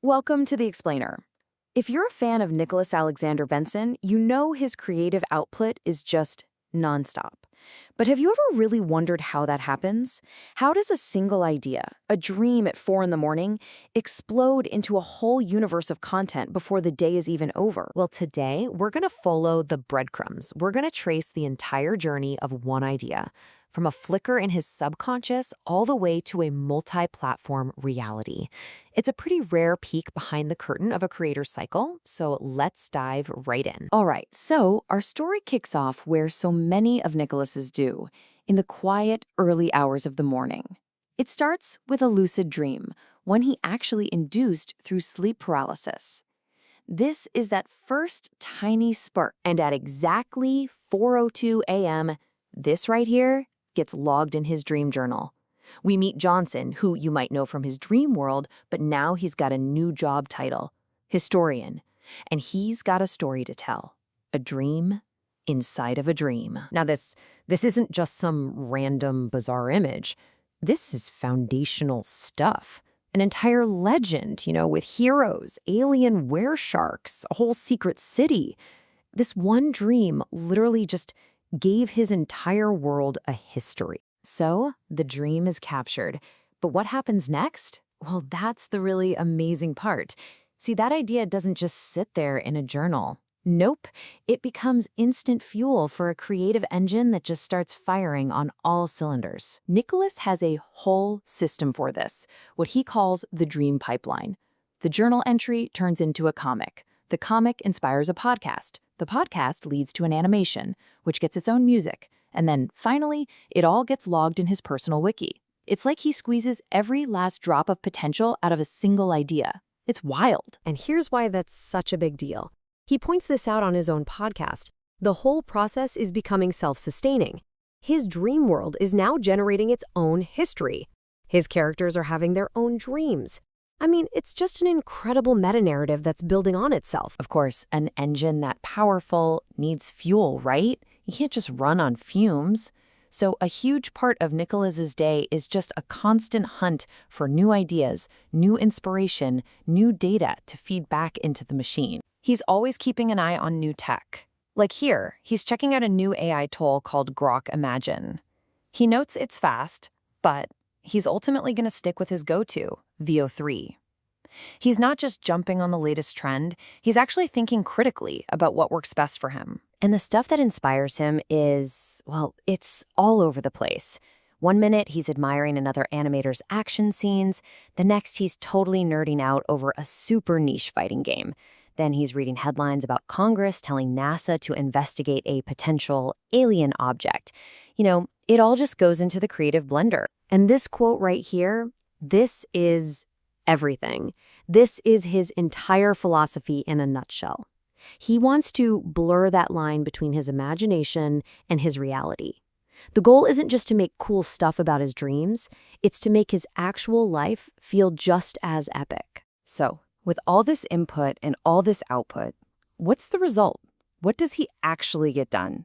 Welcome to The Explainer. If you're a fan of Nicholas Alexander Benson, you know his creative output is just nonstop. But have you ever really wondered how that happens? How does a single idea, a dream at 4 in the morning, explode into a whole universe of content before the day is even over? Well, today we're going to follow the breadcrumbs. We're going to trace the entire journey of one idea, from a flicker in his subconscious all the way to a multi-platform reality. It's a pretty rare peek behind the curtain of a creator's cycle, so let's dive right in. All right, so our story kicks off where so many of Nicholas's do, in the quiet, early hours of the morning. It starts with a lucid dream, one he actually induced through sleep paralysis. This is that first tiny spark, and at exactly 4:02 a.m., this right here gets logged in his dream journal. We meet Johnson, who you might know from his dream world, but now he's got a new job title, historian. And he's got a story to tell, a dream inside of a dream. Now, this isn't just some random, bizarre image. This is foundational stuff. An entire legend, with heroes, alien weresharks, a whole secret city. This one dream literally just gave his entire world a history. So, the dream is captured. But what happens next? Well, that's the really amazing part. See, that idea doesn't just sit there in a journal. Nope, it becomes instant fuel for a creative engine that just starts firing on all cylinders. Nicholas has a whole system for this, what he calls the dream pipeline. The journal entry turns into a comic. The comic inspires a podcast. The podcast leads to an animation, which gets its own music. And then, finally, it all gets logged in his personal wiki. It's like he squeezes every last drop of potential out of a single idea. It's wild. And here's why that's such a big deal. He points this out on his own podcast. The whole process is becoming self-sustaining. His dream world is now generating its own history. His characters are having their own dreams. I mean, it's just an incredible meta-narrative that's building on itself. Of course, an engine that powerful needs fuel, right? You can't just run on fumes. So a huge part of Nicholas's day is just a constant hunt for new ideas, new inspiration, new data to feed back into the machine. He's always keeping an eye on new tech. Like here, he's checking out a new AI tool called Grok Imagine. He notes it's fast, but he's ultimately going to stick with his go-to, VO3. He's not just jumping on the latest trend, he's actually thinking critically about what works best for him. And the stuff that inspires him is, well, it's all over the place. One minute, he's admiring another animator's action scenes. The next, he's totally nerding out over a super niche fighting game. Then he's reading headlines about Congress telling NASA to investigate a potential alien object. It all just goes into the creative blender. And this quote right here, this is everything. This is his entire philosophy in a nutshell. He wants to blur that line between his imagination and his reality. The goal isn't just to make cool stuff about his dreams, it's to make his actual life feel just as epic. So, with all this input and all this output, what's the result? What does he actually get done?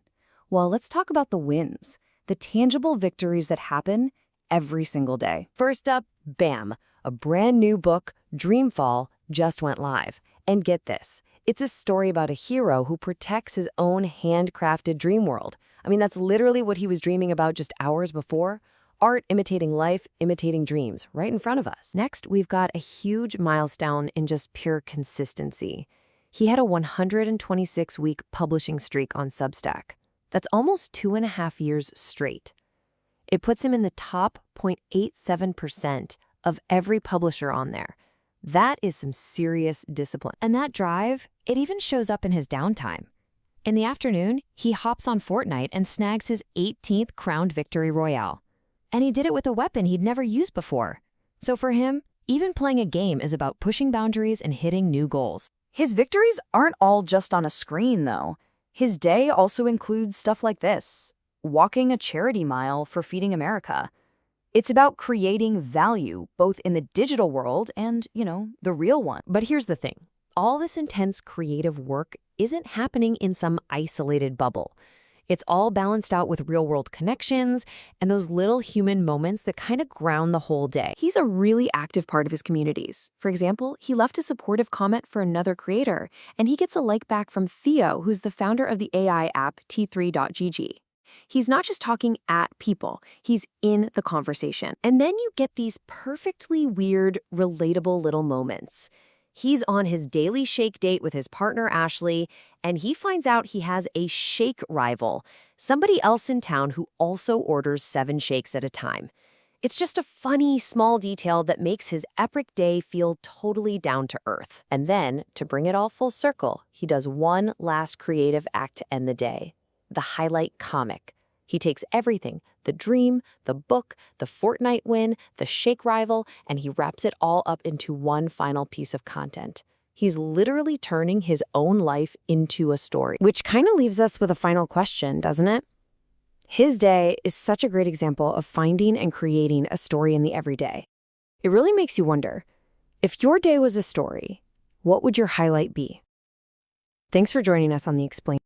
Well, let's talk about the wins, the tangible victories that happen every single day. First up, bam, a brand new book, Dreamfall, just went live. And get this, it's a story about a hero who protects his own handcrafted dream world. I mean, that's literally what he was dreaming about just hours before. Art imitating life, imitating dreams, right in front of us. Next, we've got a huge milestone in just pure consistency. He had a 126-week publishing streak on Substack. That's almost 2.5 years straight. It puts him in the top 0.87% of every publisher on there. That is some serious discipline. And that drive, it even shows up in his downtime. In the afternoon, he hops on Fortnite and snags his 18th crowned victory royale. And he did it with a weapon he'd never used before. So for him, even playing a game is about pushing boundaries and hitting new goals. His victories aren't all just on a screen, though. His day also includes stuff like this: walking a charity mile for Feeding America. It's about creating value, both in the digital world and, the real one. But here's the thing. All this intense creative work isn't happening in some isolated bubble. It's all balanced out with real-world connections and those little human moments that kind of ground the whole day. He's a really active part of his communities. For example, he left a supportive comment for another creator, and he gets a like back from Theo, who's the founder of the AI app T3.gg. He's not just talking at people, he's in the conversation. And then you get these perfectly weird, relatable little moments. He's on his daily shake date with his partner, Ashley, and he finds out he has a shake rival, somebody else in town who also orders 7 shakes at a time. It's just a funny, small detail that makes his epic day feel totally down to earth. And then, to bring it all full circle, he does one last creative act to end the day, the highlight comic. He takes everything, the dream, the book, the Fortnite win, the shake rival, and he wraps it all up into one final piece of content. He's literally turning his own life into a story. Which kind of leaves us with a final question, doesn't it? His day is such a great example of finding and creating a story in the everyday. It really makes you wonder, if your day was a story, what would your highlight be? Thanks for joining us on The Explain.